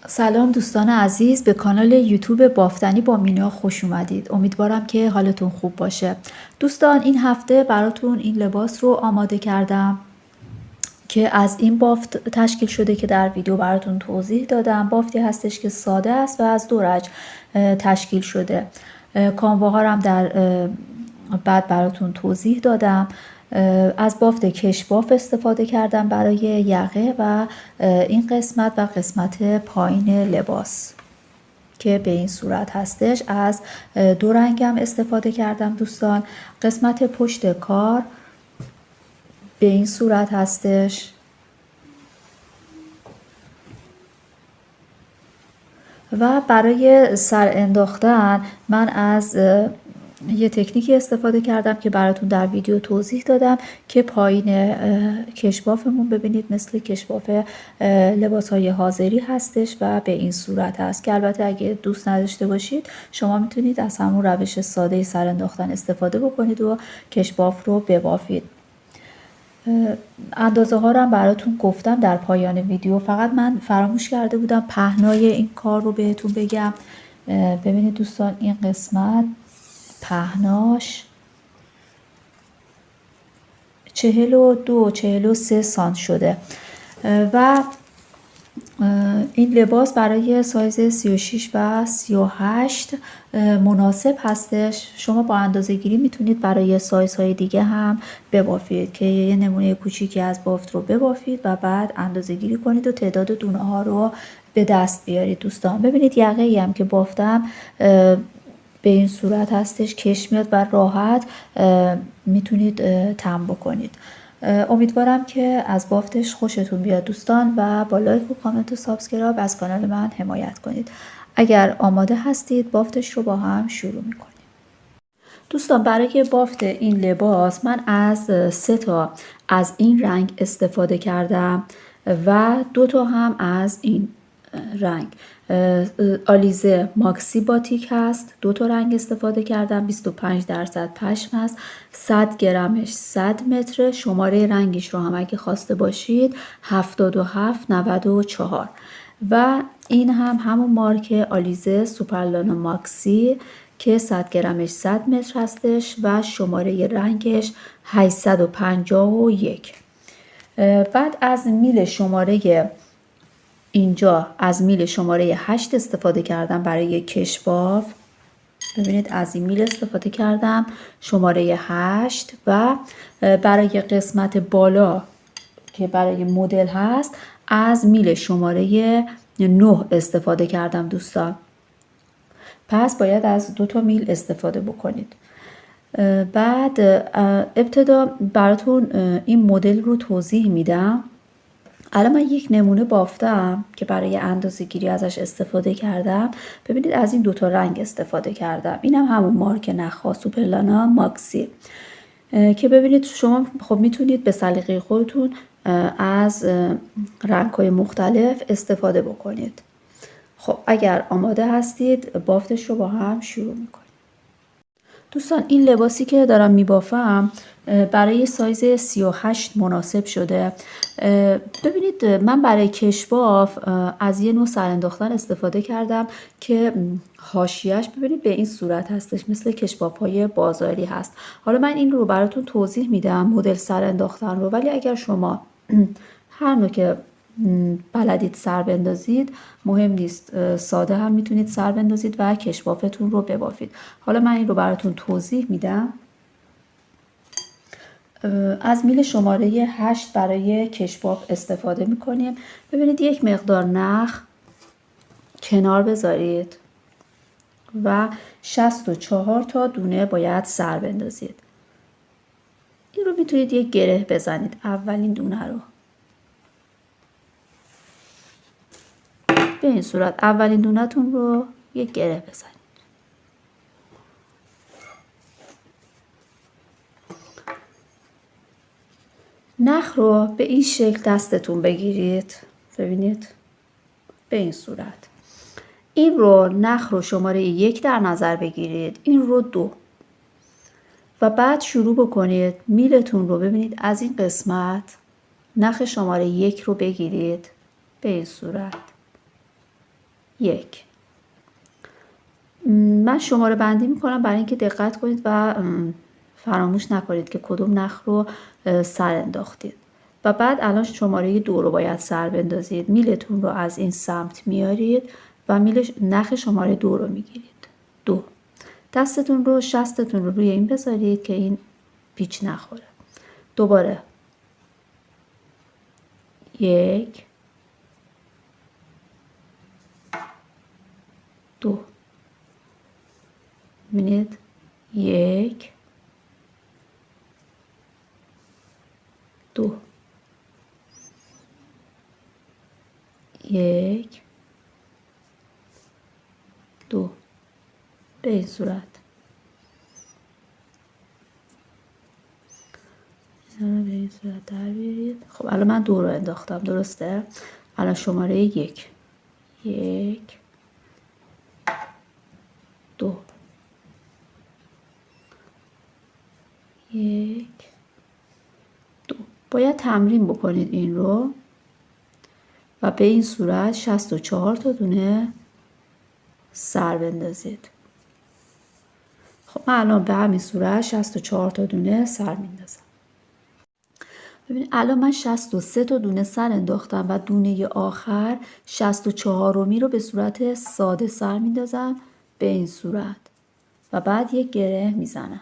سلام دوستان عزیز، به کانال یوتیوب بافتنی با مینا خوش اومدید. امیدوارم که حالتون خوب باشه. دوستان این هفته براتون این لباس رو آماده کردم که از این بافت تشکیل شده که در ویدیو براتون توضیح دادم. بافتی هستش که ساده است و از 2 رج تشکیل شده. کامواها رو هم در بعد براتون توضیح دادم. از بافت کش باف استفاده کردم برای یقه و این قسمت و قسمت پایین لباس که به این صورت هستش. از 2 رنگم استفاده کردم دوستان. قسمت پشت کار به این صورت هستش و برای سر انداختن من از یه تکنیکی استفاده کردم که براتون در ویدیو توضیح دادم که پایین کشبافمون ببینید مثل کشباف لباس‌های حاضری هستش و به این صورت هست که البته اگه دوست نداشته باشید شما میتونید از همون روش ساده سر انداختن استفاده بکنید و کشباف رو ببافید. اندازه ها رو هم براتون گفتم در پایان ویدیو. فقط من فراموش کرده بودم پهنای این کار رو بهتون بگم. ببینید دوستان این قسمت پهناش 42-43 سانت شده و این لباس برای سایز 36 و 38 مناسب هستش. شما با اندازه گیری میتونید برای سایزهای دیگه هم ببافید که یه نمونه کوچیکی از بافت رو ببافید و بعد اندازه گیری کنید و تعداد دونه ها رو به دست بیارید. دوستان ببینید یقه ای هم که بافتم به این صورت هستش، کش میاد و راحت میتونید تم بکنید. امیدوارم که از بافتش خوشتون بیاد دوستان و با لایک و کامنت و سابسکرایب از کانال من حمایت کنید. اگر آماده هستید بافتش رو با هم شروع میکنیم. دوستان برای بافت این لباس من از 3 تا از این رنگ استفاده کردم و 2 تا هم از این رنگ. آلیزه ماکسی باتیک هست، 2 تا رنگ استفاده کردم. 25% پشم هست، 100 گرمش 100 متر. شماره رنگش رو هم اگه خواسته باشید 7794 و این هم همون مارک آلیزه سوپرلانا ماکسی که 100 گرمش 100 متر هستش و شماره رنگش 851. بعد از میل شماره اینجا از میل شماره 8 استفاده کردم برای کشباف. ببینید از این میل استفاده کردم شماره 8 و برای قسمت بالا که برای مدل هست از میل شماره 9 استفاده کردم دوستان. پس باید از 2 تا میل استفاده بکنید. بعد ابتدا براتون این مدل رو توضیح میدم. الان من یک نمونه بافتم که برای اندازه گیری ازش استفاده کردم. ببینید از این 2 تا رنگ استفاده کردم. اینم همون مارک نخا سوپرلانا ماکسی که ببینید شما خب میتونید به سلیقه خودتون از رنگ‌های مختلف استفاده بکنید. خب اگر آماده هستید بافتش رو با هم شروع میکنیم. دوستان این لباسی که دارم میبافم برای سایز 38 مناسب شده. ببینید من برای کشباف از یه نوع سر انداختن استفاده کردم که حاشیه‌اش ببینید به این صورت هستش، مثل کشباف‌های بازاری هست. حالا من این رو براتون توضیح میدم مدل سر انداختن رو، ولی اگر شما هر نوع که بلدید سر بندازید مهم نیست، ساده هم میتونید سر بندازید و کشبافتون رو ببافید. حالا من این رو براتون توضیح میدم. از میل شماره 8 برای کشباف استفاده میکنیم. ببینید یک مقدار نخ کنار بذارید و 64 تا دونه باید سر بندازید. این رو میتونید یک گره بزنید، اولین دونه رو به این صورت اولین دونه‌تون رو یک گره بزنید. نخ رو به این شکل دستتون بگیرید. ببینید به این صورت. این رو نخ رو شماره 1 در نظر بگیرید، این رو 2 و بعد شروع بکنید میلتون رو. ببینید از این قسمت نخ شماره 1 رو بگیرید به این صورت 1. من شماره بندی میکنم برای اینکه دقت کنید و فراموش نکنید که کدوم نخ رو سر انداختید. و بعد الان شماره 2 رو باید سر بندازید. میلتون رو از این سمت میارید و نخ شماره 2 رو میگیرید. 2. دستتون رو شستتون رو روی این بذارید که این پیچ نخوره. دوباره 1 2. ببینید 1 2 1 2 به این صورت. به این صورت در بیارید. خب الان من 2 رو انداختم، درسته؟ الان شماره 1 1 2 1 2. باید تمرین بکنید این رو و به این صورت 64 تا دونه سر بندازید. خب من الان به همین صورت 64 تا دونه سر میندازم. ببینید الان من 63 تا دونه سر انداختم و دونه آخر 64می رو به صورت ساده سر میندازم به این صورت و بعد یک گره میزنم.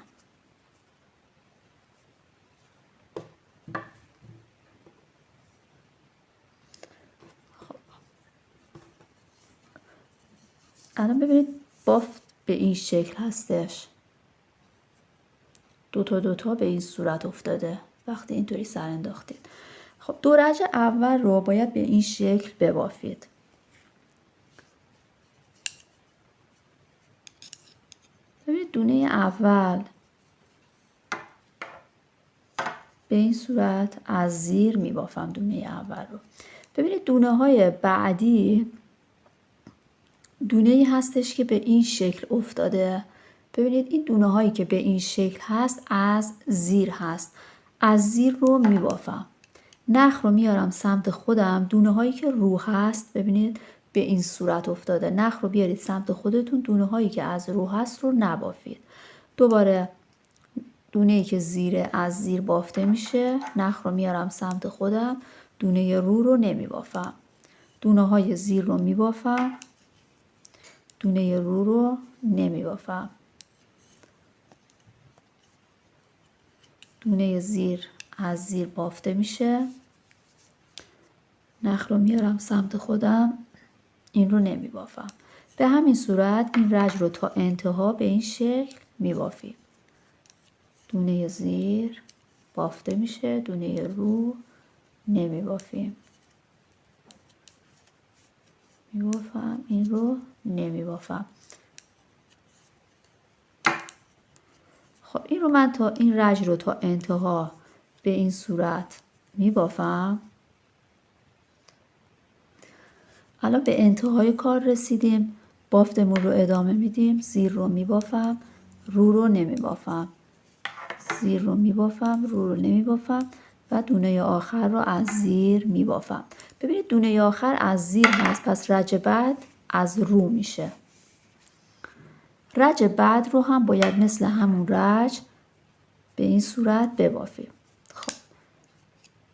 الان ببینید بافت به این شکل هستش. دو تا به این صورت افتاده وقتی اینطوری سر انداختید. خب دو رج اول رو باید به این شکل ببافید. ببینید دونه اول به این صورت از زیر میبافم دونه اول رو. ببینید دونه های بعدی دونه ای هستش که به این شکل افتاده. ببینید این دونه هایی که به این شکل هست از زیر هست. از زیر رو میبافم. نخ رو میارم سمت خودم. دونه هایی که رو هست ببینید به این صورت افتاده. نخ رو بیارید سمت خودتون. دونه هایی که از رو هست رو نبافید. دوباره دونه ای که از زیر بافته میشه نخ رو میارم سمت خودم. دونه رو نمیبافم. دونه های زیر رو میبافم. دونه رو نمیبافم. دونه زیر از زیر بافته میشه. نخ رو میارم سمت خودم. این رو نمیبافم. به همین صورت این رج رو تا انتها به این شکل میبافیم. دونه زیر بافته میشه. دونه رو نمیبافیم. میبافم. این رو نمیبافم. خب این رو من تا این رج رو تا انتها به این صورت میبافم. الان به انتهای کار رسیدیم. بافتمون رو ادامه میدیم. زیر رو میبافم. رو نمیبافم. زیر رو میبافم. رو نمیبافم و دونه آخر رو از زیر میبافم. ببینید دونه آخر از زیر هست پس رج بعد از رو میشه. رج بعد رو هم باید مثل همون رج به این صورت ببافیم. خب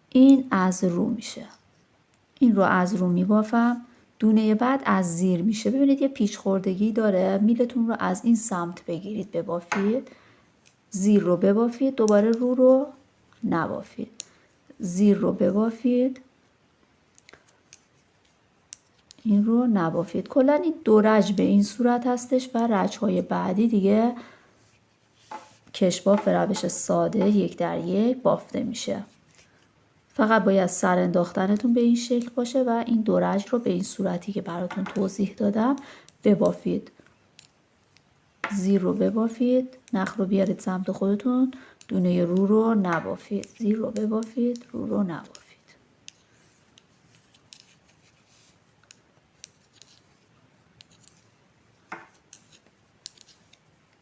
این از رو میشه. این رو از رو میبافم. دونه بعد از زیر میشه. ببینید یه پیچ خوردگی داره. میلتون رو از این سمت بگیرید ببافید. زیر رو ببافید. دوباره رو نبافید. زیر رو ببافید. این رو نبافید. کلا این دو رج به این صورت هستش و رج های بعدی دیگه کشباف روش ساده 1 در 1 بافته میشه. فقط باید سر انداختنتون به این شکل باشه و این دو رج رو به این صورتی که براتون توضیح دادم ببافید. زیر رو ببافید. نخ رو بیارید سمت خودتون. دونه رو نبافید. زیر رو ببافید. رو نبافید.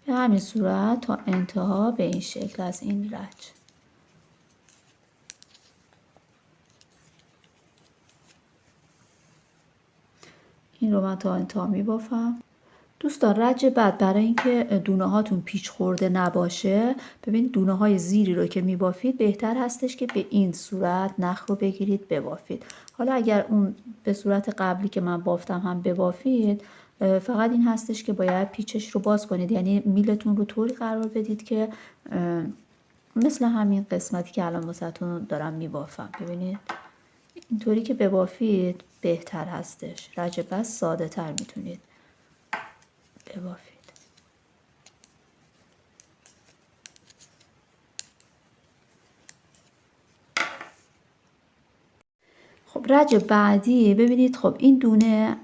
به همین صورت تا انتها به این شکل از این رج. این رو من تا انتها میبافم. دوستان رج بعد برای اینکه دونه هاتون پیچ خورده نباشه، ببینید دونه های زیری رو که میبافید بهتر هستش که به این صورت نخ رو بگیرید ببافید. حالا اگر اون به صورت قبلی که من بافتم هم ببافید، فقط این هستش که باید پیچش رو باز کنید، یعنی میلتون رو طوری قرار بدید که مثل همین قسمتی که الان واسهتون دارم میبافم. ببینید اینطوری که ببافید بهتر هستش. رج بعد ساده تر میتونید ببافید. خب رج بعدی ببینید، خب این دونه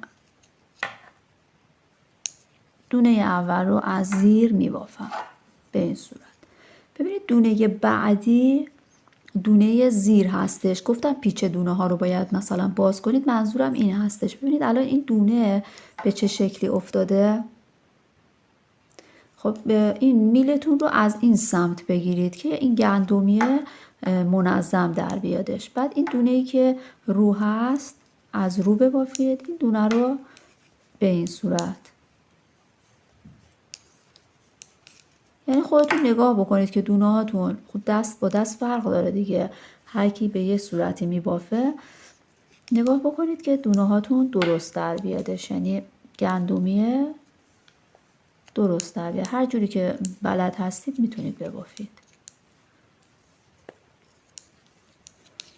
اول رو از زیر میبافم به این صورت. ببینید دونه بعدی دونه زیر هستش. گفتم پیچ دونه ها رو باید مثلا باز کنید، منظورم این هستش. ببینید الان این دونه به چه شکلی افتاده. خب این میلتون رو از این سمت بگیرید که این گندمیه منظم در بیادش. بعد این دونه‌ای که رو هست از رو ببافید، این دونه رو به این صورت. یعنی خودتون نگاه بکنید که دونه هاتون خود دست با دست فرق داره دیگه، هر کی به یه صورتی میبافه. نگاه بکنید که دونه هاتون درست در بیادش، یعنی گندمیه درست در بیاد. هر جوری که بلد هستید میتونید ببافید.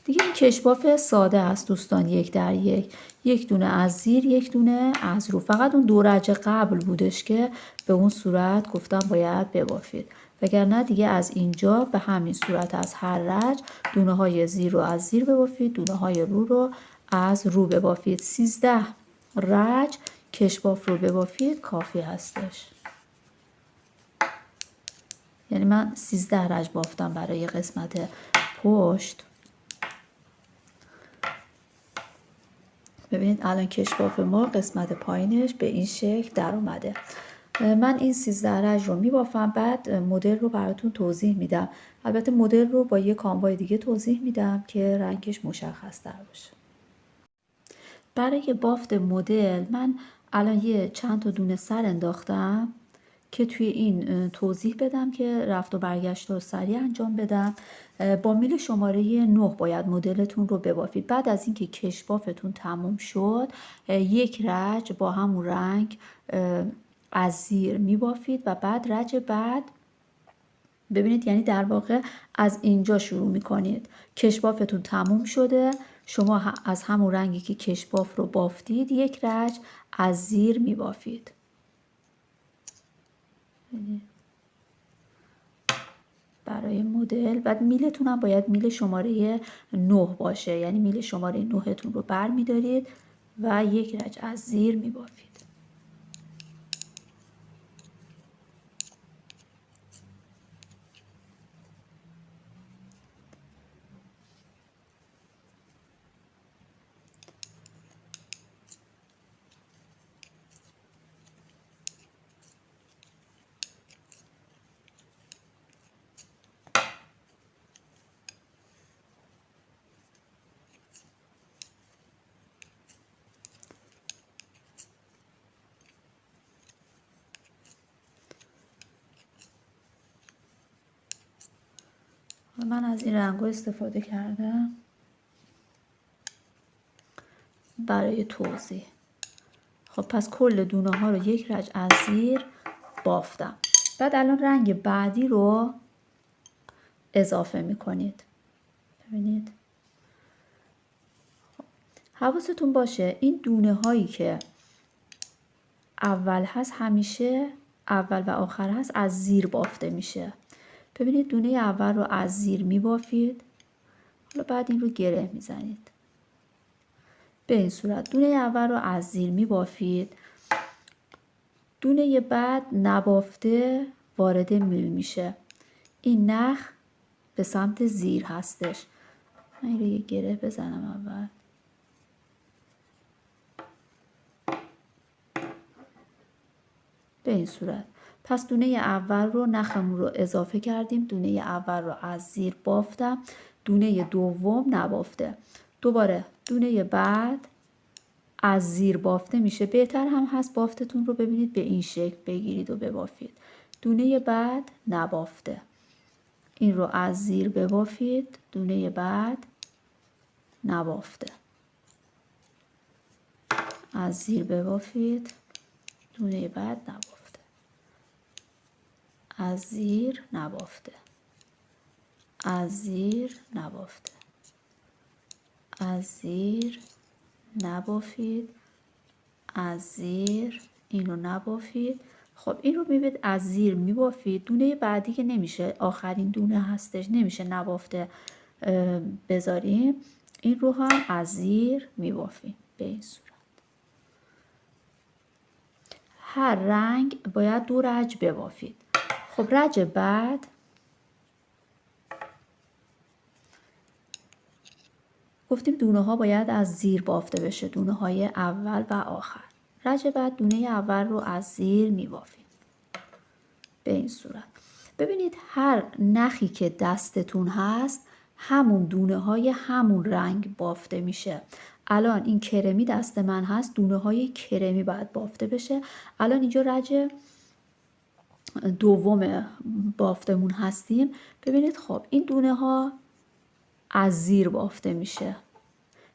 دیگه این کشباف ساده است دوستان، 1 در 1، یک دونه از زیر یک دونه از رو. فقط اون دو رج قبل بودش که به اون صورت گفتم باید ببافید، وگرنه دیگه از اینجا به همین صورت از هر رج دونه های زیر رو از زیر ببافید، دونه های رو رو از رو ببافید. 13 رج کشباف رو ببافید کافی هستش. یعنی من 13 رج بافتم برای قسمت پشت. ببینید الان کشباف ما قسمت پایینش به این شکل در اومده. من این 13 رج رو میبافم، بعد مدل رو براتون توضیح میدم. البته مدل رو با یه کانوای دیگه توضیح میدم که رنگش مشخص تر باشه. برای بافت مدل من الان یه چند تا دونه سر انداختم که توی این توضیح بدم که رفت و برگشت رو سریع انجام بدم. با میل شماره 9 باید مدلتون رو ببافید. بعد از اینکه کشبافتون تموم شد، یک رج با همون رنگ از زیر میبافید و بعد رج بعد ببینید، یعنی در واقع از اینجا شروع میکنید. کشبافتون تموم شده، شما از همون رنگی که کشباف رو بافتید یک رج از زیر میبافید. برای مدل بعد میلتون هم باید میل شماره 9 باشه، یعنی میل شماره 9 تون رو بر میدارید و یک رج از زیر میبافید. من از این رنگو استفاده کردم برای توضیح. خب پس کل دونه ها رو یک رج از زیر بافتم. بعد الان رنگ بعدی رو اضافه میکنید. ببینید حواستون باشه این دونه هایی که اول هست همیشه اول و آخر هست از زیر بافته میشه. ببینید دونه اول رو از زیر میبافید، حالا بعد این رو گره میزنید به این صورت. دونه اول رو از زیر میبافید، دونه بعد نبافته وارد میل میشه. این نخ به سمت زیر هستش. من این رو یه گره بزنم اول. به این صورت. پس دونه اول رو نخمون رو اضافه کردیم، دونه اول رو از زیر بافتم، دونه دوم نبافته. دوباره دونه بعد از زیر بافته میشه. بهتر هم هست بافتتون رو ببینید به این شکل بگیرید و ببافید. دونه بعد نبافته، این رو از زیر ببافید. دونه بعد نبافته، از زیر ببافید. دونه بعد نبافته، از زیر نبافته، از زیر نبافته، از زیر نبافید، از زیر. اینو نبافید. خب این رو میبینید از زیر میبافید. دونه بعدی که نمیشه، آخرین دونه هستش، نمیشه نبافته بذاریم. این رو هم از زیر میبافیم به این صورت. هر رنگ باید 2 رج ببافید. خب رج بعد گفتیم دونه ها باید از زیر بافته بشه، دونه های اول و آخر. رج بعد دونه اول رو از زیر میبافیم به این صورت. ببینید هر نخی که دستتون هست همون دونه های همون رنگ بافته میشه. الان این کرمی دست من هست، دونه های کرمی باید بافته بشه. الان اینجا رج دوم بافتمون هستیم. ببینید خب این دونه ها از زیر بافته میشه.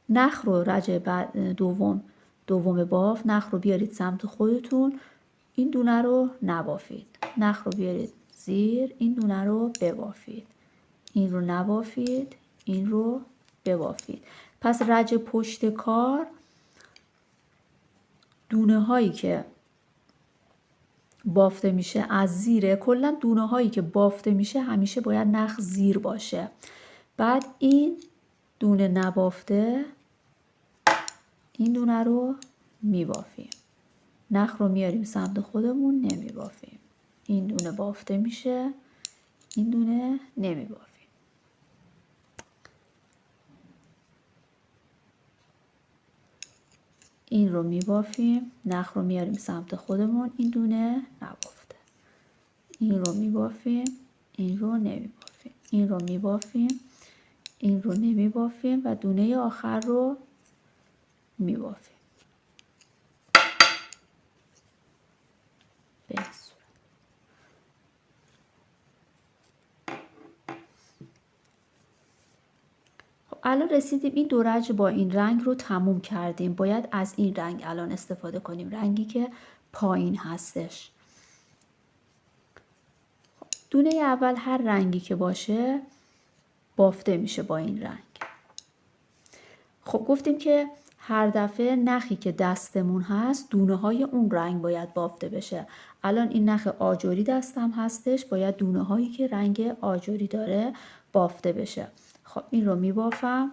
نخ رو رج دوم باف، نخ رو بیارید سمت خودتون، این دونه رو نبافید. نخ رو بیارید زیر، این دونه رو ببافید. این رو نبافید، این رو ببافید. پس رج پشت کار دونه هایی که بافته میشه از زیره. کلا دونه هایی که بافته میشه همیشه باید نخ زیر باشه. بعد این دونه نبافته، این دونه رو میبافیم. نخ رو میاریم سمت خودمون، نمیبافیم. این دونه بافته میشه، این دونه نمیبافیم. این رو میبافیم. نخ رو میاریم سمت خودمون، این دونه نبافته. این رو میبافیم، این رو نمیبافیم. این رو میبافیم، این رو نمیبافیم و دونه آخر رو میبافیم به این صورت. خب الان رسیدیم این دو رج با این رنگ رو تموم کردیم. باید از این رنگ الان استفاده کنیم، رنگی که پایین هستش. دونه اول هر رنگی که باشه بافته میشه با این رنگ. خب گفتیم که هر دفعه نخی که دستمون هست دونه های اون رنگ باید بافته بشه. الان این نخ آجری دستم هستش، باید دونه هایی که رنگ آجری داره بافته بشه. خب این رو میبافم.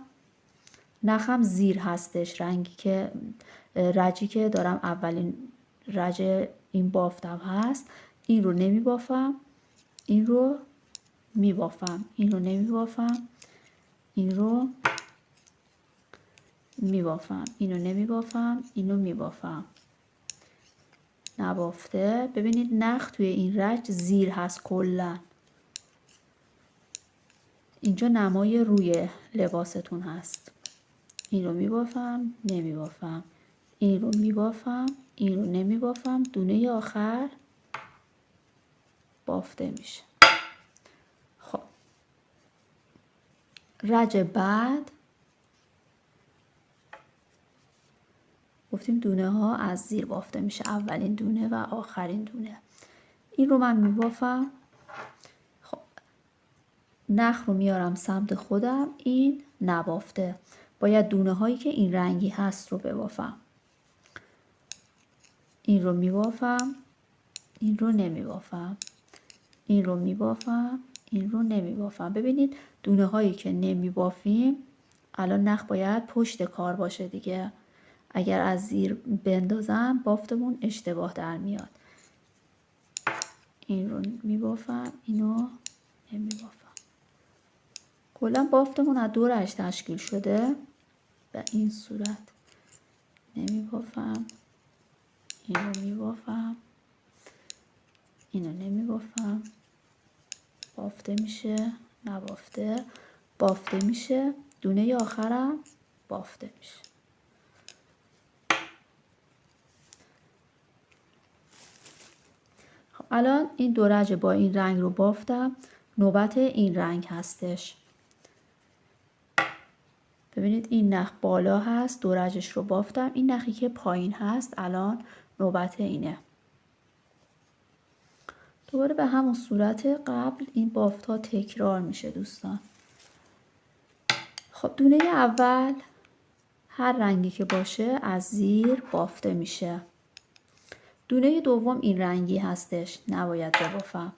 نخم زیر هستش، رنگی که رجی که دارم اولین رج این بافتم هست. این رو نمیبافم، این رو میبافم. این رو نمیبافم، این رو میبافم. اینو نمیبافم، اینو میبافم. نبافته. ببینید نخ توی این رج زیر هست کلا. اینجا نمای روی لباستون هست. این رو میبافم، نمیبافم. این رو میبافم، این رو نمیبافم. دونه آخر بافته میشه. خب رج بعد گفتیم دونه ها از زیر بافته میشه، اولین دونه و آخرین دونه. این رو من میبافم. خب نخ رو میارم سمت خودم، این نبافته. باید دونه هایی که این رنگی هست رو ببافم. این رو میبافم، این رو نمیبافم. این رو میبافم، این رو نمیبافم. ببینید دونه هایی که نمیبافیم الان نخ باید پشت کار باشه دیگه. اگر از زیر بندازم بافتمون اشتباه در میاد. این رو میبافم، اینو نمیبافم. کلا بافتمون از 2 رج تشکیل شده به این صورت. نمیبافم، اینو میبافم، اینو نمیبافم. بافته میشه، نبافته، بافته میشه. دونه آخرم بافته میشه. الان این دو رج با این رنگ رو بافتم، نوبت این رنگ هستش. ببینید این نخ بالا هست، دو رجش رو بافتم، این نخی که پایین هست الان نوبت اینه. دوباره به همون صورت قبل این بافت ها تکرار میشه دوستان. خب دونه اول هر رنگی که باشه از زیر بافته میشه. دونه دوم این رنگی هستش، نباید ببافم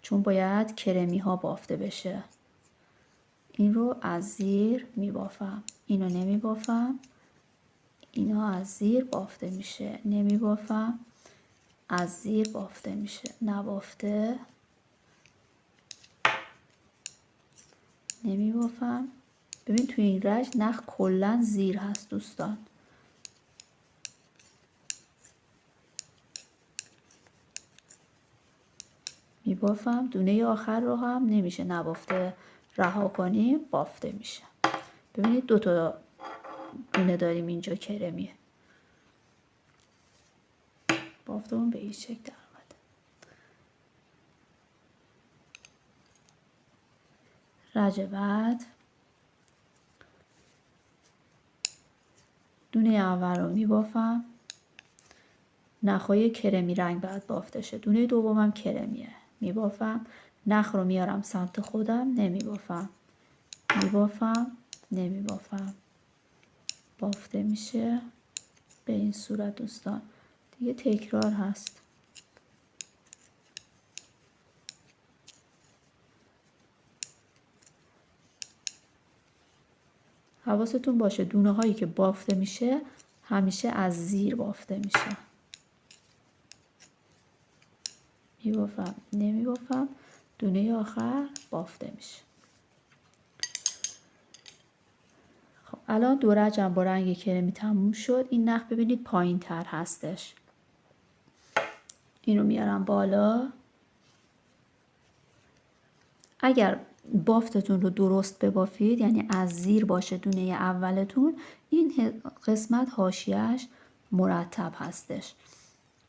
چون باید کرمی ها بافته بشه. این رو از زیر میبافم، اینو نمیبافم، اینا از زیر بافته میشه، نمیبافم، از زیر بافته میشه، نبافته، نمیبافم. ببین توی این رج نخ کلا زیر هست دوستان. میبافم، دونه آخر رو هم نمیشه نبافته رها کنیم، بافته میشه. ببینید دو تا دونه داریم اینجا کرمیه. بافتمون به این شکل در اومد. رج بعد دونه اول رو میبافم، نخهای کرمی رنگ بعد بافته شه. دونه دومم کرمیه، میبافم، نخ رو میارم سمت خودم، نمیبافم، میبافم، نمیبافم، بافته میشه به این صورت دوستان. دیگه تکرار هست. حواستون باشه دونه هایی که بافته میشه همیشه از زیر بافته میشه. میبافم، نمیبافم، دونه آخر بافته میشه. خب الان دو رجم با رنگ کرمی تموم شد. این نخ ببینید پایین تر هستش. اینو میارم بالا. اگر بافتتون رو درست ببافید، یعنی از زیر باشه دونه اولتون، این قسمت حاشیه‌اش مرتب هستش.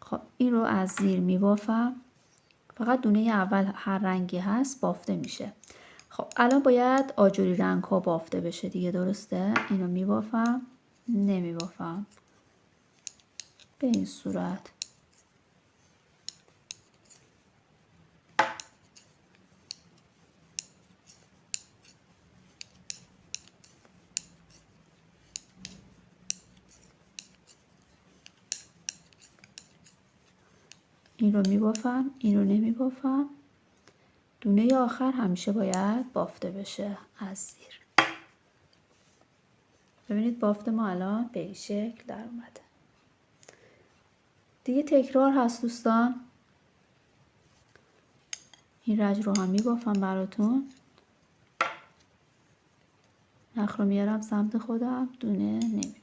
خب این رو از زیر میبافم، فقط دونه اول هر رنگی هست بافته میشه. خب الان باید آجوری رنگ ها بافته بشه دیگه، درسته؟ اینو میبافم، نمیبافم به این صورت. این رو میبافم، این رو نمیبافم، دونه آخر همیشه باید بافته بشه از زیر. ببینید بافت ما الان به این شکل در اومده. دیگه تکرار هست دوستان. این رج رو هم میبافم براتون، نخ رو میارم سمت خودم، دونه نمیبافم.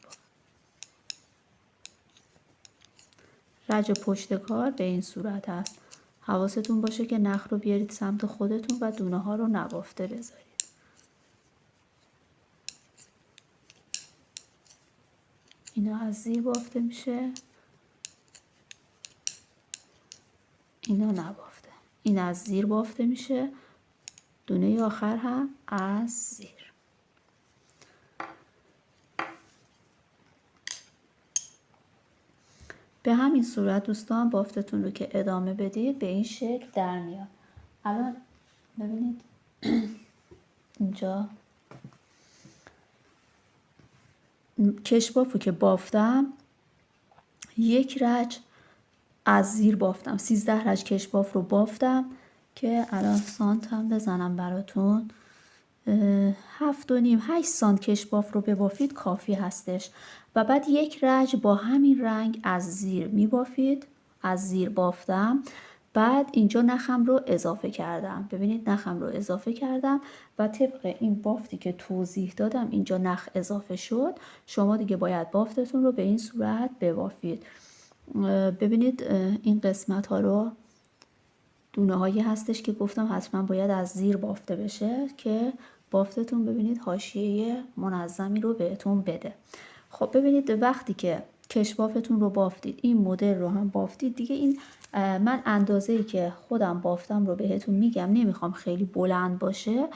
رج پشت کار به این صورت هست. حواستون باشه که نخ رو بیارید سمت خودتون و دونه ها رو نبافته بذارید. اینا از زیر بافته میشه، اینا نبافته. این از زیر بافته میشه، دونه آخر هم از زیر. به همین صورت دوستان بافتتون رو که ادامه بدید به این شکل در میاد. الان ببینید اینجا کشبافو که بافتم یک رج از زیر بافتم، 13 رج کشباف رو بافتم که الان سانت هم بزنم براتون. 7.5-8 سانت کشباف رو ببافید کافی هستش و بعد یک رج با همین رنگ از زیر میبافید. از زیر بافتم، بعد اینجا نخم رو اضافه کردم. ببینید نخم رو اضافه کردم و طبق این بافتی که توضیح دادم اینجا نخ اضافه شد. شما دیگه باید بافتتون رو به این صورت ببافید. ببینید این قسمت ها رو دونه هایی هستش که گفتم حتما باید از زیر بافته بشه که بافتتون ببینید حاشیه منظمی رو بهتون بده. خب ببینید وقتی که کشبافتون رو بافتید، این مدل رو هم بافتید، دیگه این من اندازه‌ای که خودم بافتم رو بهتون میگم، نمیخوام خیلی بلند باشه.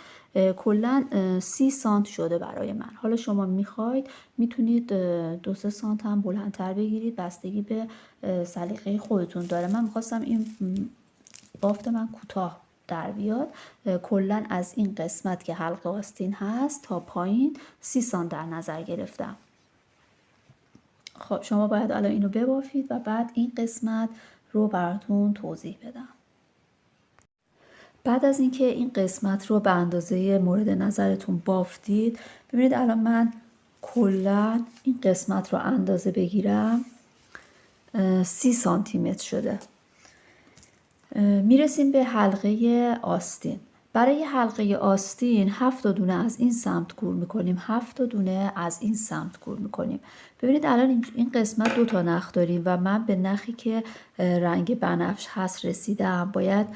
کلا 30 سانت شده برای من. حالا شما میخواید میتونید 2-3 سانت هم بلندتر بگیرید، بستگی به سلیقه خودتون داره. من میخواستم این بافت من کوتاه در بیاد. کلا از این قسمت که حلقه آستین هست تا پایین 30 سانت در نظر گرفتم. خب شما باید الان اینو ببافید و بعد این قسمت رو براتون توضیح بدم. بعد از اینکه این قسمت رو به اندازه مورد نظرتون بافتید، ببینید الان من کلا این قسمت رو اندازه بگیرم 30 سانتی متر شده. میرسیم به حلقه آستین. برای حلقه آستین 7 دونه از این سمت گور میکنیم، 7 دونه از این سمت گور میکنیم. ببینید الان این قسمت 2 تا نخ داریم و من به نخی که رنگ بنفش هست رسیدم. باید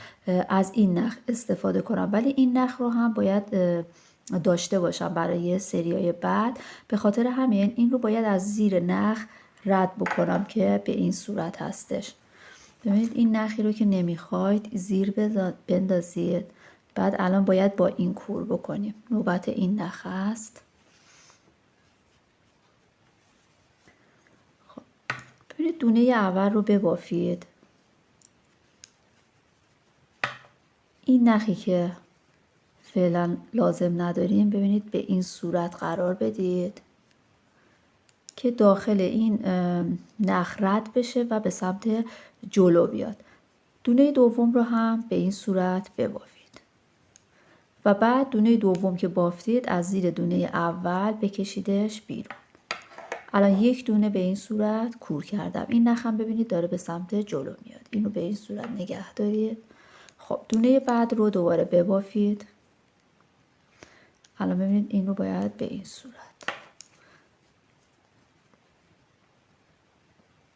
از این نخ استفاده کنم، ولی این نخ رو هم باید داشته باشم برای سریای بعد. به خاطر همین این رو باید از زیر نخ رد بکنم که به این صورت هستش. ببینید این نخی رو که نمیخواید زیر بندازید. بعد الان باید با این کور بکنیم. نوبت این نخ است. خب ببینید دونه اول رو ببافید. این نخی که فعلا لازم نداریم ببینید به این صورت قرار بدید که داخل این نخ رد بشه و به سمت جلو بیاد. دونه دوم رو هم به این صورت ببافید و بعد دونه دوم که بافتید از زیر دونه اول بکشیدش بیرون. الان یک دونه به این صورت کور کردم. این نخم ببینید داره به سمت جلو میاد. اینو به این صورت نگه دارید. خب دونه بعد رو دوباره ببافید. الان ببینید این رو باید به این صورت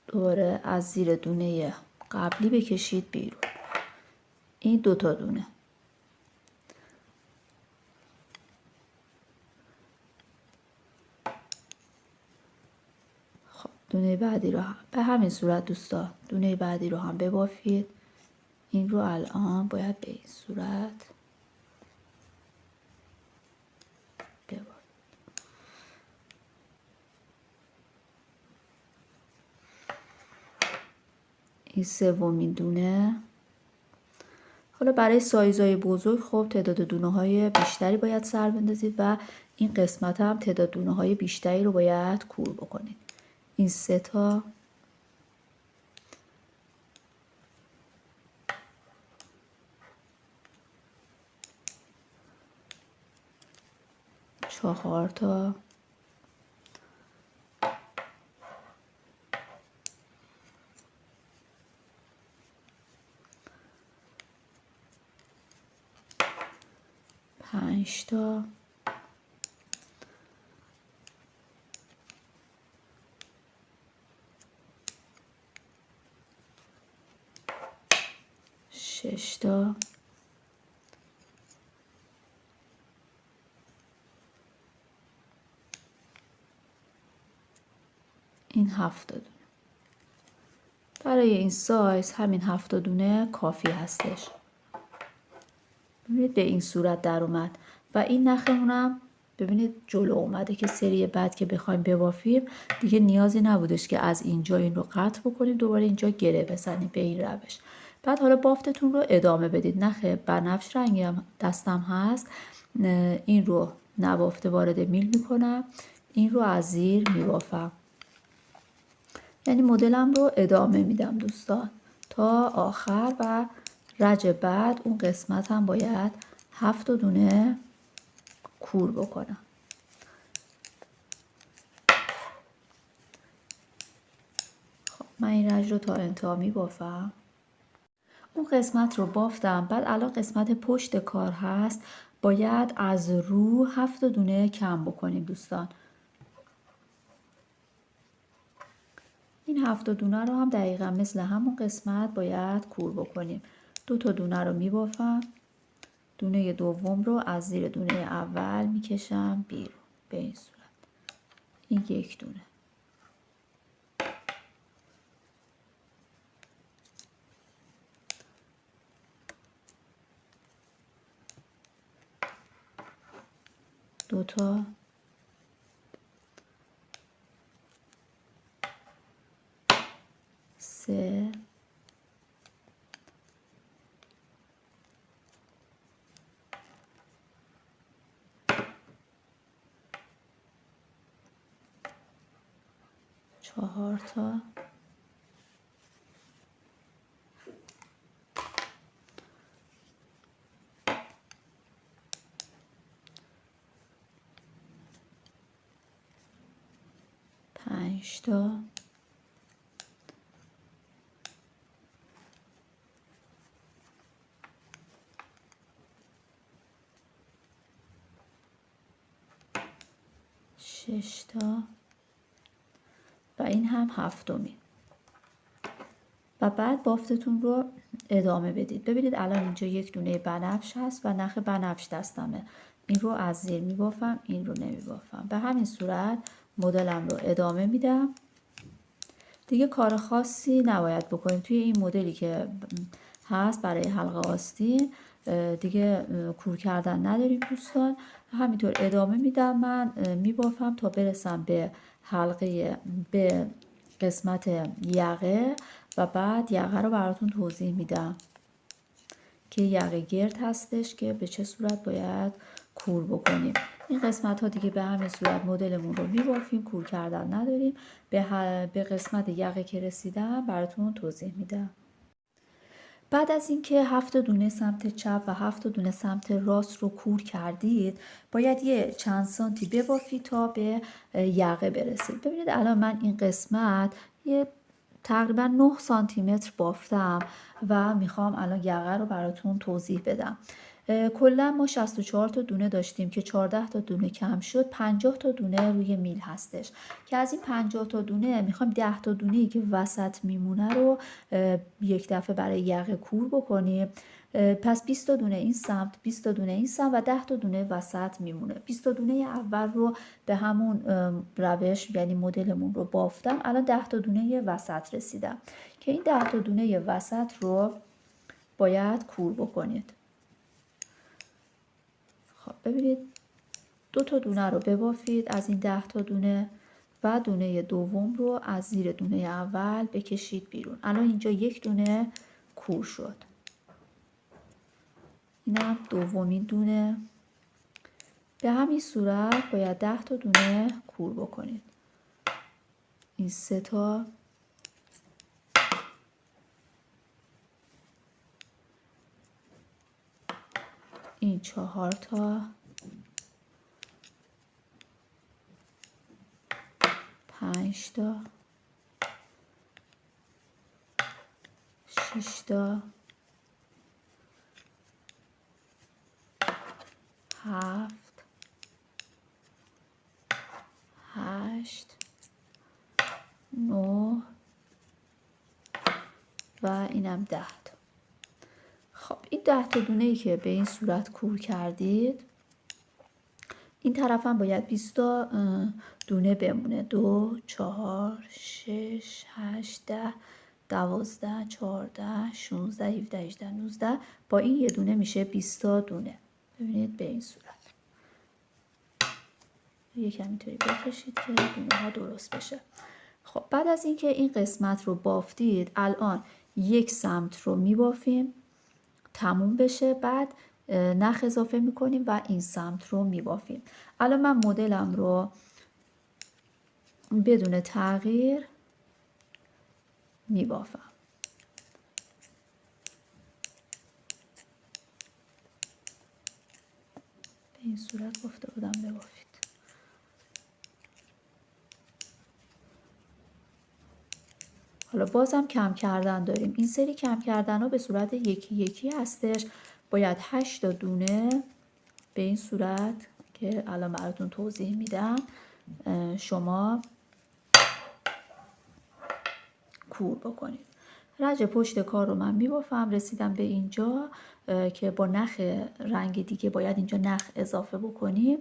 دوباره از زیر دونه قبلی بکشید بیرون. این 2 تا دونه. خب دونه بعدی رو هم به همین صورت دوستان، دونه بعدی رو هم ببافید. این رو الان باید به این صورت ببافید. این سومین دونه. حالا برای سایزهای بزرگ خب تعداد دونه های بیشتری باید سر بندازید و این قسمت هم تعداد دونه های بیشتری رو باید کور بکنید. این 3 تا، چهار تا، 5 تا، 6 تا، این 7 دونه. برای این سایز همین 7 دونه کافی هستش. ببینید به این صورت در اومد و این نخمونم ببینید جلو اومده که سری بعد که بخوایم ببافیم دیگه نیازی نبودش که از اینجا این رو قطع بکنیم دوباره اینجا گره بزنیم به این روش. بعد حالا بافتتون رو ادامه بدید. نخ بنفش رنگم دستم هست، این رو نبافته وارد میل میکنم، این رو از زیر میبافم. یعنی مدلم رو ادامه میدم دوستان تا آخر و رج بعد اون قسمت هم باید 7 دونه کور بکنم. خب من این رج رو تا انتها می بافم. اون قسمت رو بافتم. بعد الان قسمت پشت کار هست، باید از رو 7 دونه کم بکنیم دوستان. این 7 دونه رو هم دقیقا مثل همون قسمت باید کور بکنیم. 2 تا دونه رو می بافم. دونه دوم رو از زیر دونه اول میکشم بیرون به این صورت. این یک دونه. 2 تا 3 4 تا 5 تا 6 تا و این هم 7می. و بعد بافتتون رو ادامه بدید. ببینید الان اینجا یک دونه بنفش هست و نخ بنفش دستمه. این رو از زیر میبافم، این رو نمیبافم. به همین صورت مدلم رو ادامه میدم. دیگه کار خاصی نباید بکنیم توی این مدلی که هست برای حلقه آستین. دیگه کور کردن نداریم دوستان. همینطور ادامه میدم. من میبافم تا برسم به حلقه، به قسمت یقه و بعد یقه رو براتون توضیح میدم که یقه گرد هستش که به چه صورت باید کور بکنیم. این قسمت ها دیگه به همین صورت مدلمون رو میبافیم، کور کردن نداریم. به قسمت یقه که رسیدم براتون توضیح میدم. بعد از اینکه 7 دونه سمت چپ و 7 دونه سمت راست رو کور کردید، باید یه چند سانتی ببافید تا به یقه برسید. ببینید الان من این قسمت یه تقریبا 9 سانتی متر بافتم و میخوام الان یقه رو براتون توضیح بدم. کلا ما 64 تا دونه داشتیم که 14 تا دونه کم شد، 50 تا دونه روی میل هستش که از این 50 تا دونه میخوایم 10 تا دونه‌ای که وسط میمونه رو یک دفعه برای یقه کور بکنیم. پس 20 تا دونه این سمت، 20 تا دونه این سمت و 10 تا دونه وسط میمونه. 20 تا دونه اول رو به همون روش یعنی مدلمون رو بافتم. الان 10 تا دونه وسط رسیدم که این 10 تا دونه وسط رو باید کور بکنید. خب ببینید 2 تا دونه رو ببافید از این 10 تا دونه و دونه دوم رو از زیر دونه اول بکشید بیرون. الان اینجا یک دونه کور شد. اینم دومین دونه. به همین صورت باید 10 تا دونه کور بکنید. این 3 تا، این 4 تا، 5 تا، 6 تا، 7، 8، 9 و اینم 10 تا. خب این 10 تا دونه ای که به این صورت کور کردید، این طرف هم باید 20 تا دونه بمونه. 2، 4، 6، 8، 10، 12، 14، 16، 17، 18، 19. با این یه دونه میشه 20 تا دونه. ببینید به این صورت. یکم اینطوری بکشید که دونه ها درست بشه. خب بعد از اینکه این قسمت رو بافتید، الان یک سمت رو میبافیم تموم بشه، بعد نخ اضافه میکنیم و این سمت رو میبافیم. الان من مدلم رو بدون تغییر میبافم. به این صورت گفته بودم ببافید. حالا بازم کم کردن داریم. این سری کم کردن ها به صورت یکی یکی هستش. باید 8 تا دونه به این صورت که الان براتون توضیح میدم شما کور بکنید. رج پشت کار رو من میبافم. رسیدم به اینجا که با نخ رنگ دیگه باید اینجا نخ اضافه بکنیم.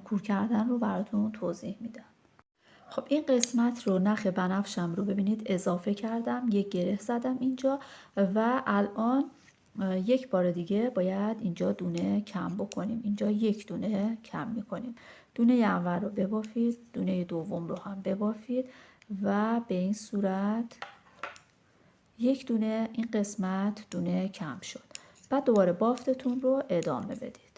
کور کردن رو براتون توضیح میدم. خب این قسمت رو نخ بنفشم رو ببینید اضافه کردم، یک گره زدم اینجا و الان یک بار دیگه باید اینجا دونه کم بکنیم. اینجا یک دونه کم میکنیم. دونه اول رو ببافید، دونه دوم رو هم ببافید و به این صورت یک دونه این قسمت دونه کم شد. بعد دوباره بافتتون رو ادامه بدید.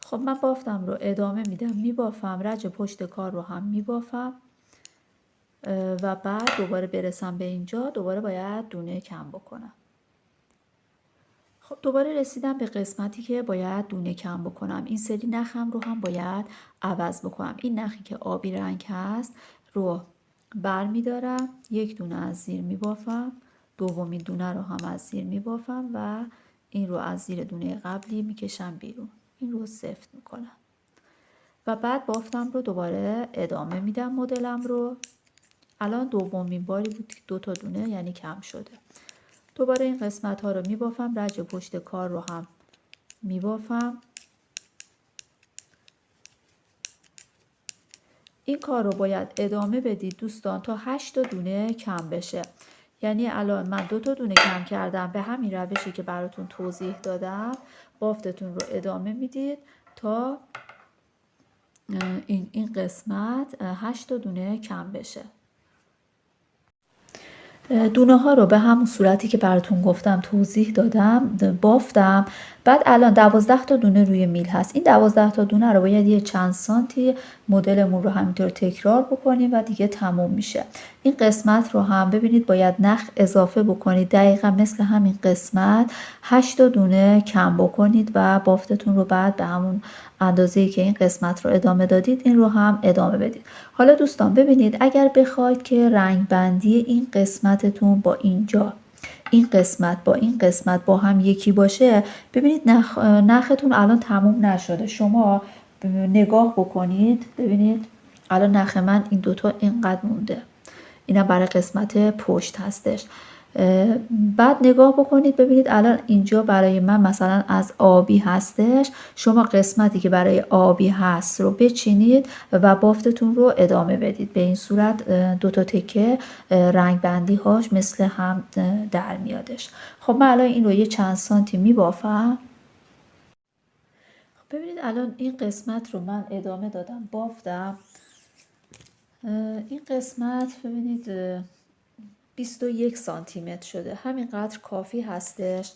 خب من بافتم رو ادامه میدم، میبافم، رج پشت کار رو هم میبافم و بعد دوباره برسم به اینجا دوباره باید دونه کم بکنم. خب دوباره رسیدم به قسمتی که باید دونه کم بکنم. این سری نخم رو هم باید عوض بکنم. این نخی که آبی رنگ هست رو بر میدارم، یک دونه از زیر میبافم، دومین دونه رو هم از زیر میبافم و این رو از زیر دونه قبلی میکشم بیرون. این رو سفت میکنم و بعد بافتم رو دوباره ادامه میدم مدلم رو. الان دومین باری بود که دو تا دونه یعنی کم شده. دوباره این قسمت ها رو میبافم، رج پشت کار رو هم میبافم. این کار رو باید ادامه بدید دوستان تا 8 تا دونه کم بشه. یعنی الان من 2 تا دونه کم کردم، به همین روشی که براتون توضیح دادم بافتتون رو ادامه میدید تا این قسمت 8 تا دونه کم بشه. دونه ها رو به همون صورتی که براتون گفتم توضیح دادم بافتم. بعد الان 12 تا دونه روی میل هست. این 12 تا دونه رو باید یه چند سانتی مدلمون رو همینطور تکرار بکنیم و دیگه تموم میشه. این قسمت رو هم ببینید باید نخ اضافه بکنید، دقیقا مثل همین قسمت 8 تا دونه کم بکنید و بافتتون رو بعد به همون اندازه‌ای که این قسمت رو ادامه دادید این رو هم ادامه بدید. حالا دوستان ببینید اگر بخواید که رنگ بندی این قسمتتون با اینجا، این قسمت با این قسمت با هم یکی باشه، ببینید نختون الان تموم نشده. شما نگاه بکنید ببینید الان نخ من این دوتا اینقدر مونده. اینا برای قسمت پشت هستش. بعد نگاه بکنید ببینید الان اینجا برای من مثلا از آبی هستش. شما قسمتی که برای آبی هست رو بچینید و بافتتون رو ادامه بدید. به این صورت دو تا تکه رنگ بندی هاش مثل هم در میادش. خب من الان این رو یه چند سانتی میبافم. ببینید الان این قسمت رو من ادامه دادم بافتم. این قسمت ببینید 21 سانتی متر شده. همینقدر کافی هستش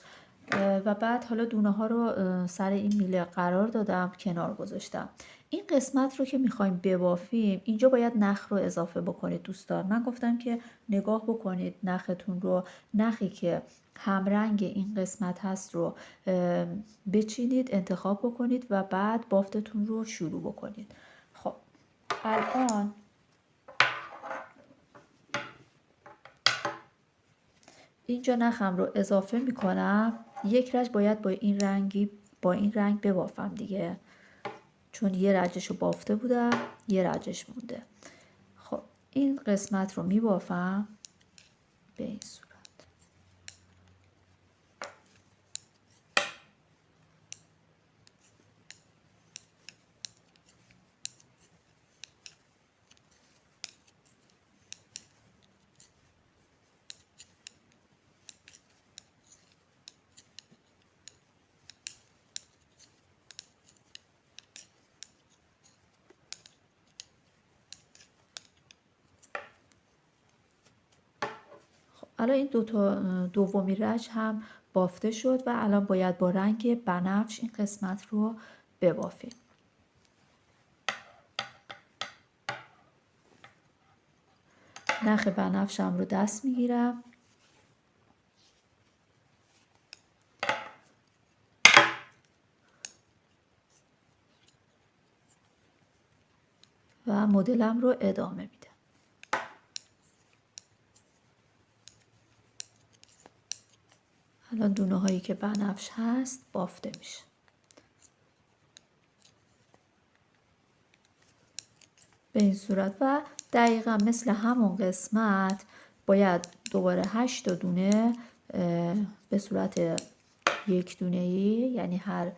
و بعد حالا دونه ها رو سر این میله قرار دادم، کنار گذاشتم. این قسمت رو که میخوایم ببافیم اینجا باید نخ رو اضافه بکنید دوستان. من گفتم که نگاه بکنید نختون رو، نخی که همرنگ این قسمت هست رو بچینید، انتخاب بکنید و بعد بافتتون رو شروع بکنید. خب الان اینجا نخم رو اضافه میکنم. یک رج باید با این رنگ ببافم دیگه، چون یه رجش رو بافته بودم یه رجش مونده. خب این قسمت رو میبافم به این صورت. الان این دومی رج هم بافته شد و الان باید با رنگ بنفش این قسمت رو ببافیم. نخ بنفشم رو دست میگیرم و مدلم رو ادامه میدم. الان دونه هایی که بنفش هست بافته میشه. به این صورت و دقیقا مثل همون قسمت باید دوباره 8 دونه به صورت یک دونه‌ای، یعنی هر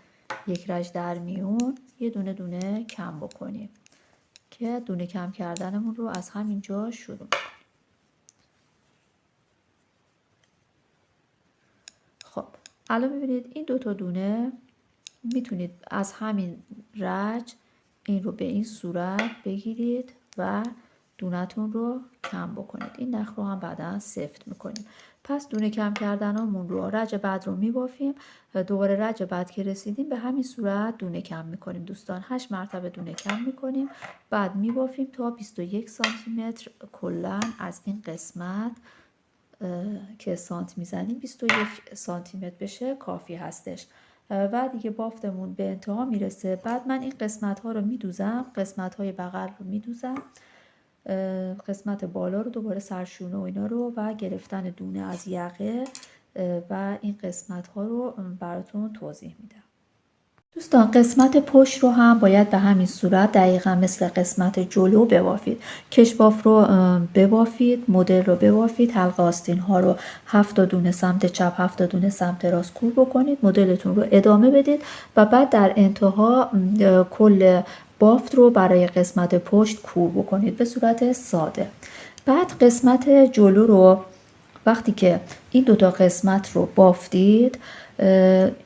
یک رج در میون یه دونه دونه کم بکنیم که دونه کم کردنمون رو از همینجا شروع کنیم. خب الان ببینید این دو تا دونه میتونید از همین رج این رو به این صورت بگیرید و دونتون رو کم بکنید. این نخ رو هم بعدا سفت میکنیم. پس دونه کم کردنامون رو رج بعد رو میبافیم. دوباره رج بعد که رسیدیم به همین صورت دونه کم میکنیم دوستان. 8 مرتبه دونه کم میکنیم. بعد میبافیم تا 21 سانتی متر کلا از این قسمت که سانت میزنیم 21 سانتی متر بشه کافی هستش. و دیگه بافتمون به انتها میرسه. بعد من این قسمت ها رو میدوزم، قسمت های بغل رو میدوزم، قسمت بالا رو دوباره سرشونه و اینا رو و گرفتن دونه از یقه و این قسمت ها رو براتون توضیح میدم. دوستان قسمت پشت رو هم باید به همین صورت دقیقا مثل قسمت جلو ببافید. کشباف رو ببافید، مدل رو ببافید، حلقه آستین ها رو 7 دونه سمت چپ 7 دونه سمت راست کور بکنید، مدلتون رو ادامه بدید و بعد در انتها کل بافت رو برای قسمت پشت کور بکنید به صورت ساده. بعد قسمت جلو رو وقتی که این دوتا قسمت رو بافتید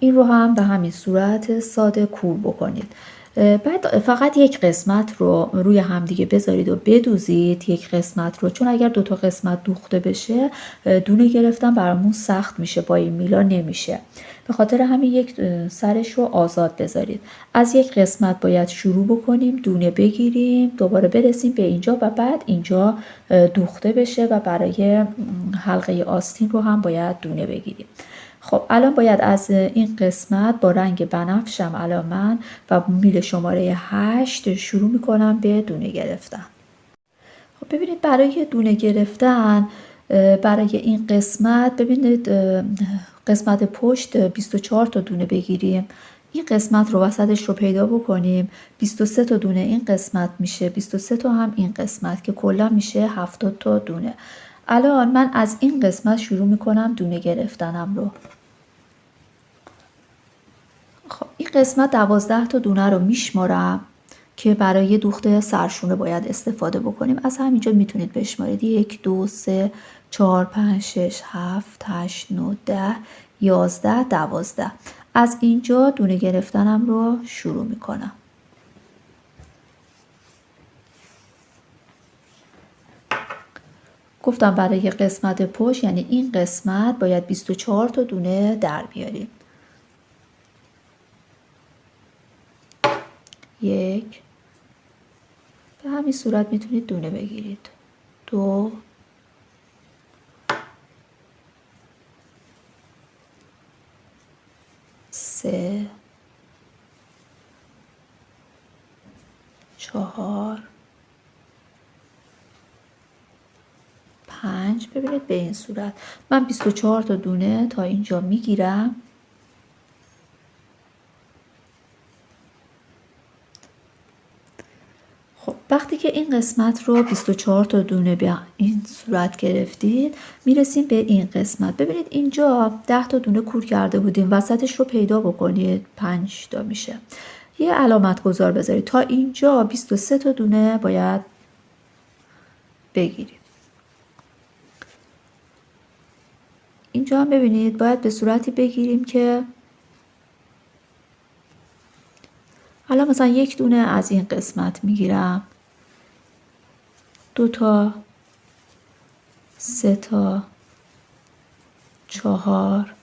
این رو هم به همین صورت ساده کور بکنید. بعد فقط یک قسمت رو روی همدیگه بذارید و بدوزید یک قسمت رو، چون اگر دوتا قسمت دوخته بشه دونه گرفتن برامون سخت میشه، با این میلا نمیشه. به خاطر همین یک سرش رو آزاد بذارید. از یک قسمت باید شروع بکنیم، دونه بگیریم، دوباره برسیم به اینجا و بعد اینجا دوخته بشه و برای حلقه آستین رو هم باید دونه بگیریم. خب الان باید از این قسمت با رنگ بنفشم الان من و میل شماره 8 شروع میکنم به دونه گرفتن. خب ببینید برای دونه گرفتن برای این قسمت ببینید قسمت پشت 24 تا دونه بگیریم، این قسمت رو وسطش رو پیدا بکنیم، 23 تا دونه این قسمت میشه، 23 تا هم این قسمت که کلا میشه 70 تا دونه. الان من از این قسمت شروع میکنم دونه گرفتنم رو. خب این قسمت 12 تا دونه رو میشمارم که برای دوخت سرشونه باید استفاده بکنیم. از همینجا میتونید بشمارید 1 2 3 4 5 6 7 8 9 10 11 12. از اینجا دونه گرفتنم رو شروع میکنم. گفتم برای قسمت پشت یعنی این قسمت باید 24 تا دونه در بیاریم. 1 به همین صورت میتونید دونه بگیرید. 2 3 4 5. ببینید به این صورت من 24 تا دونه تا اینجا میگیرم. خب وقتی که این قسمت رو 24 تا دونه به این صورت گرفتید میرسیم به این قسمت. ببینید اینجا 10 تا دونه کور کرده بودیم، وسطش رو پیدا بکنید 5 تا میشه. یه علامت گذار بذارید. تا اینجا 23 تا دونه باید بگیریم. اینجا هم ببینید باید به صورتی بگیریم که الان مثلا یک دونه از این قسمت میگیرم، 2 تا 3 تا 4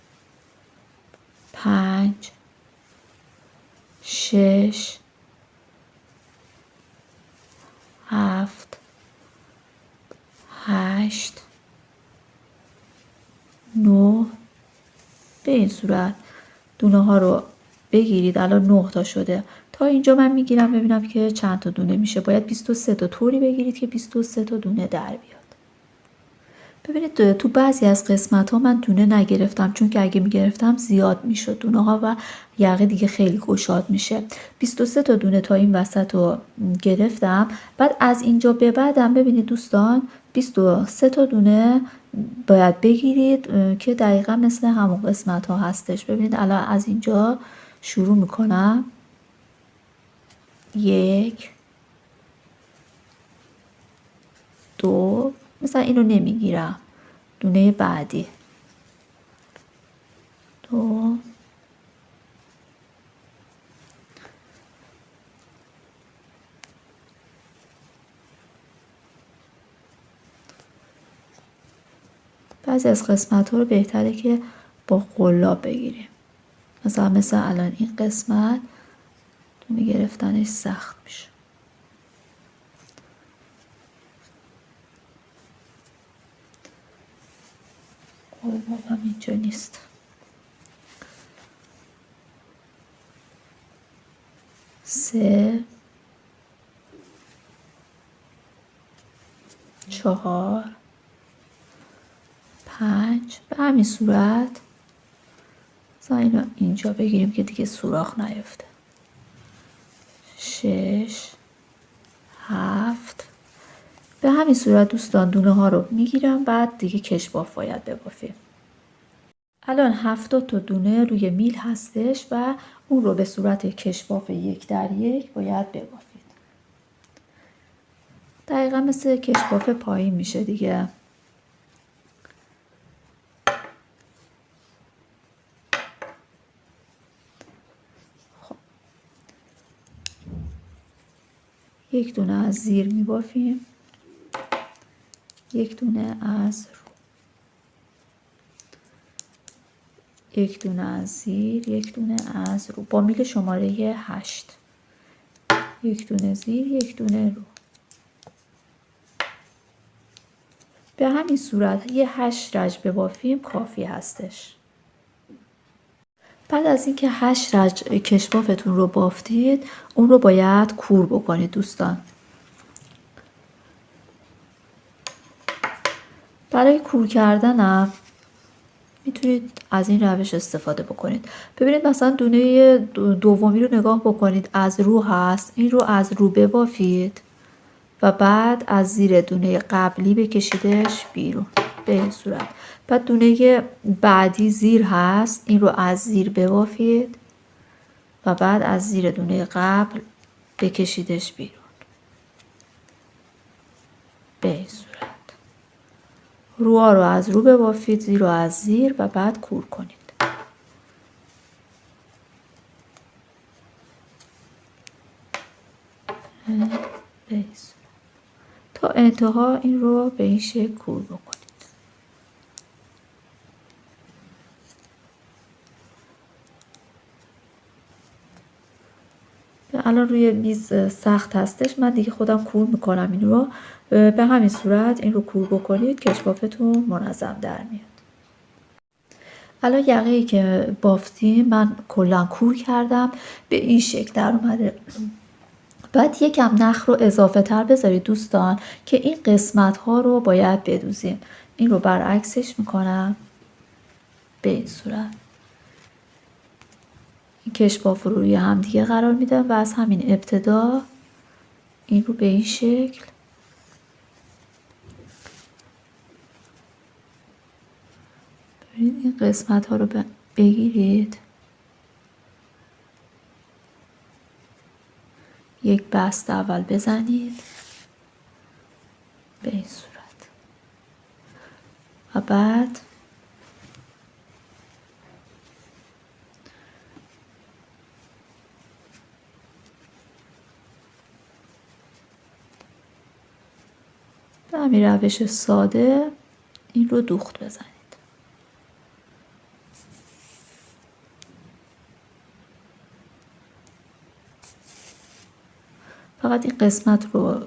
5 6 7 8 9. به این صورت دونه ها رو بگیرید. الان 9 تا شده. تا اینجا من میگیرم ببینم که چند تا دونه میشه. باید 23 تا طوری بگیرید که 23 تا دونه در بیاد. ببینید تو بعضی از قسمت ها من دونه نگرفتم، چون که اگه میگرفتم زیاد میشد دونه ها و یقه دیگه خیلی گشاد میشه. 23 تا دونه تا این وسط رو گرفتم. بعد از اینجا به بعدم ببینید دوستان 23 تا دونه باید بگیرید که دقیقا مثل همون قسمت ها هستش. ببینید الان از اینجا شروع میکنم 1 2 مثلا اینو نمیگیرم، دونه بعدی 2 بعضی از قسمت ها رو بهتره که با قلاب بگیریم، مثلا الان این قسمت دونه گرفتنش سخت میشه. قلاب هم اینجا نیست. 3 4 5 به همین صورت مثلا اینو اینجا بگیریم که دیگه سوراخ نیفته. 6 7 به همین صورت دوستان دونه ها رو میگیرم، بعد دیگه کشباف باید ببافیم. الان 70 تا دونه روی میل هستش و اون رو به صورت کشباف 1:1 باید ببافید. دقیقا مثل کشباف پایین میشه دیگه. خب. یک دونه از زیر میبافیم، یک دونه از رو، یک دونه از زیر، یک دونه از رو با میل شماره 8. یک دونه زیر، یک دونه رو. به همین صورت یه 8 رج ببافیم کافی هستش. بعد از اینکه 8 رج کشبافتون رو بافتید، اون رو باید کور بکنید دوستان. برای کور کردنم میتونید از این روش استفاده بکنید. ببینید مثلا دونه دومی رو نگاه بکنید، از رو هست، این رو از رو ببافید و بعد از زیر دونه قبلی بکشیدش بیرون به این صورت. بعد دونه بعدی زیر هست، این رو از زیر ببافید و بعد از زیر دونه قبل بکشیدش بیرون به این صورت. روها رو از رو ببافید، زیر رو از زیر و بعد کور کنید. به این صورت. تا انتها این رو به این شکل کور بکنید. الان روی میز سخت هستش، من دیگه خودم کور میکنم این رو. به همین صورت این رو کور بکنید، کشبافتون منظم در میاد. الان یقه‌ای که بافتیم من کلا کور کردم، به این شکل در اومده. بعد یکم نخ رو اضافه تر بذارید دوستان که این قسمت ها رو باید بدوزیم. این رو برعکسش میکنم به این صورت. این کشباف رو روی هم دیگه قرار میدم و از همین ابتدا این رو به این شکل این قسمت ها رو بگیرید، یک بست اول بزنید به این صورت و بعد به همین روش ساده این رو دوخت بزنید. فقط این قسمت رو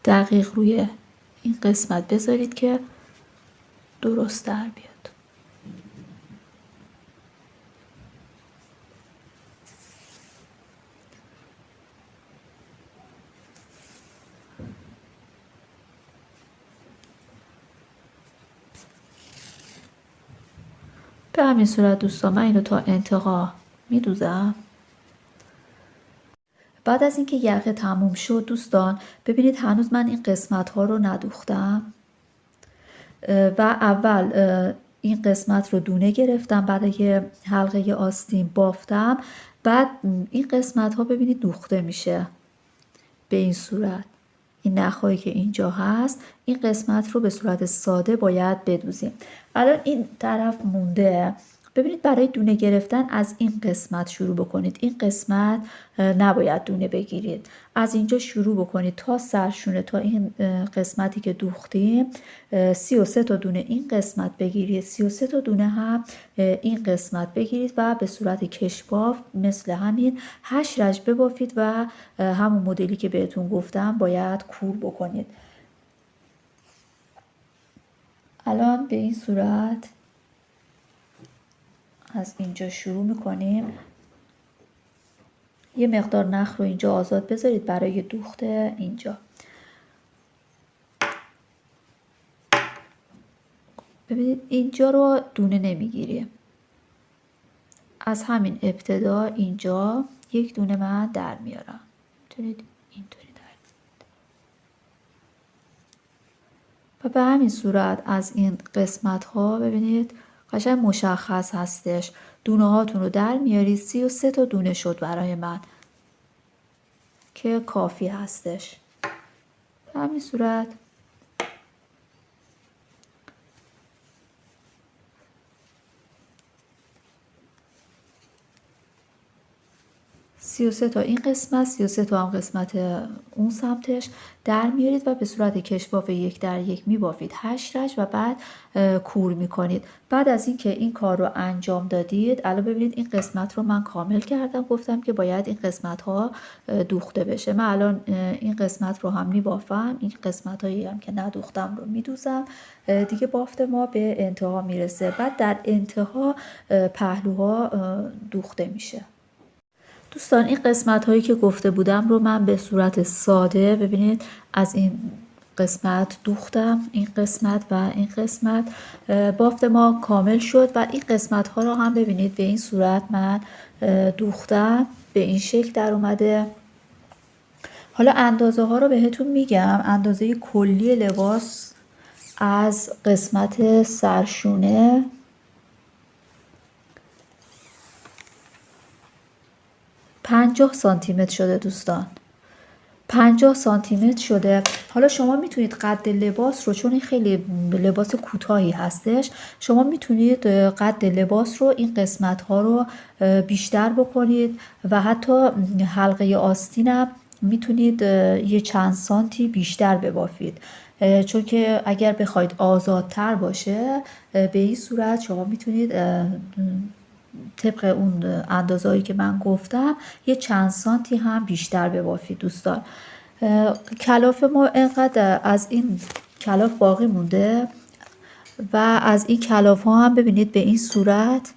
دقیق روی این قسمت بذارید که درست در بیاد. به همین صورت دوستان من اینو تا انتها میدوزم. بعد از اینکه یقه تموم شد دوستان ببینید هنوز من این قسمت ها رو ندوختم و اول این قسمت رو دونه گرفتم، برای حلقه آستین بافتم بعد این قسمت ها ببینید دوخته میشه به این صورت. این نخهایی که اینجا هست این قسمت رو به صورت ساده باید بدوزیم. الان این طرف مونده. ببینید برای دونه گرفتن از این قسمت شروع بکنید. این قسمت نباید دونه بگیرید. از اینجا شروع بکنید تا سرشونه، تا این قسمتی که دوختیم 33 تا دونه این قسمت بگیرید، 33 تا دونه هم این قسمت بگیرید و به صورت کشباف مثل همین 8 رج ببافید و همون مدلی که بهتون گفتم باید کور بکنید. الان به این صورت از اینجا شروع میکنیم. یه مقدار نخ رو اینجا آزاد بذارید برای دوخت اینجا. ببینید اینجا رو دونه نمیگیریم. از همین ابتدا اینجا یک دونه من در میارم. میتونید اینطوری در و به همین صورت از این قسمت ها ببینید قشنگ مشخص هستش. دونه هاتون رو در میارید. 33 تا دونه شد برای من که کافی هستش. به همین صورت 33 تا این قسمت، 33 تا هم قسمت اون سمتش در میارید و به صورت کشباف 1 در 1 میبافید 8 رج و بعد کور میکنید. بعد از اینکه این کار رو انجام دادید الان ببینید این قسمت رو من کامل کردم. گفتم که باید این قسمت ها دوخته بشه. من الان این قسمت رو هم میبافم. این قسمت هایی هم که ندوختم رو میدوزم. دیگه بافت ما به انتها میرسه. بعد در انتها پهلوها دوخته میشه. دوستان این قسمت هایی که گفته بودم رو من به صورت ساده ببینید از این قسمت دوختم. این قسمت و این قسمت بافت ما کامل شد و این قسمت ها رو هم ببینید به این صورت من دوختم. به این شکل در اومده. حالا اندازه ها رو بهتون میگم. اندازه کلی لباس از قسمت سرشونه 50 سانتی متر شده دوستان. 50 سانتی متر شده. حالا شما میتونید قد لباس رو، چون این خیلی لباس کوتاهی هستش، شما میتونید قد لباس رو این قسمت ها رو بیشتر بکنید و حتی حلقه آستینم میتونید یه چند سانتی بیشتر ببافید. چون که اگر بخواید آزادتر باشه به این صورت شما میتونید طبق اون اندازه‌ای که من گفتم یه چند سانتی هم بیشتر ببافید دوستان. کلاف ما اینقدر از این کلاف باقی مونده و از این کلاف ها هم ببینید به این صورت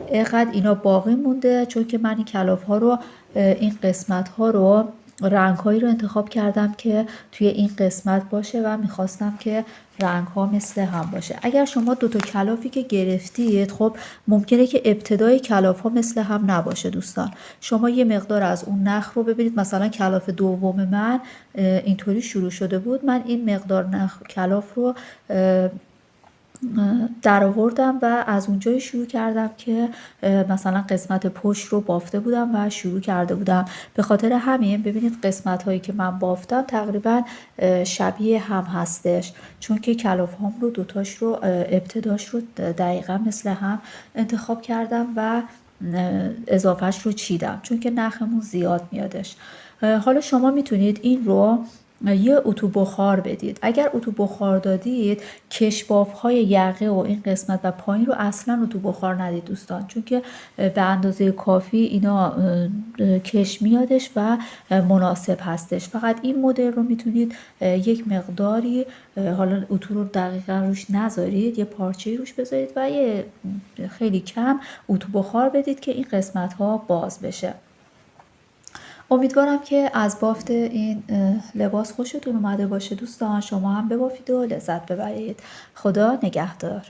اینقدر اینا باقی مونده. چون که من این کلاف ها رو این قسمت ها رو رنگ هایی رو انتخاب کردم که توی این قسمت باشه و میخواستم که رنگ ها مثل هم باشه. اگر شما دو تا کلافی که گرفتید خب ممکنه که ابتدای کلاف ها مثل هم نباشه دوستان. شما یه مقدار از اون نخ رو ببینید. مثلا کلاف دوم من اینطوری شروع شده بود. من این مقدار نخ کلاف رو در آوردم و از اونجای شروع کردم که مثلا قسمت پشت رو بافته بودم و شروع کرده بودم. به خاطر همین ببینید قسمت هایی که من بافتم تقریبا شبیه هم هستش. چون که کلاف هم رو دوتاش رو ابتداش رو دقیقا مثل هم انتخاب کردم و اضافهش رو چیدم چون که نخمون زیاد میادش. حالا شما میتونید این رو یه اتو بخار بدید. اگر اتو بخار دادید کشباف های یقه و این قسمت و پایین رو اصلا اتو بخار ندید دوستان. چون که به اندازه کافی اینا کش میادش و مناسب هستش. فقط این مدل رو میتونید یک مقداری، حالا اتو رو دقیقا روش نذارید، یه پارچه روش بذارید و یه خیلی کم اتو بخار بدید که این قسمت ها باز بشه. امیدوارم که از بافت این لباس خوشتون اومده باشه دوستان. شما هم ببافید و لذت ببرید. خدا نگهدار.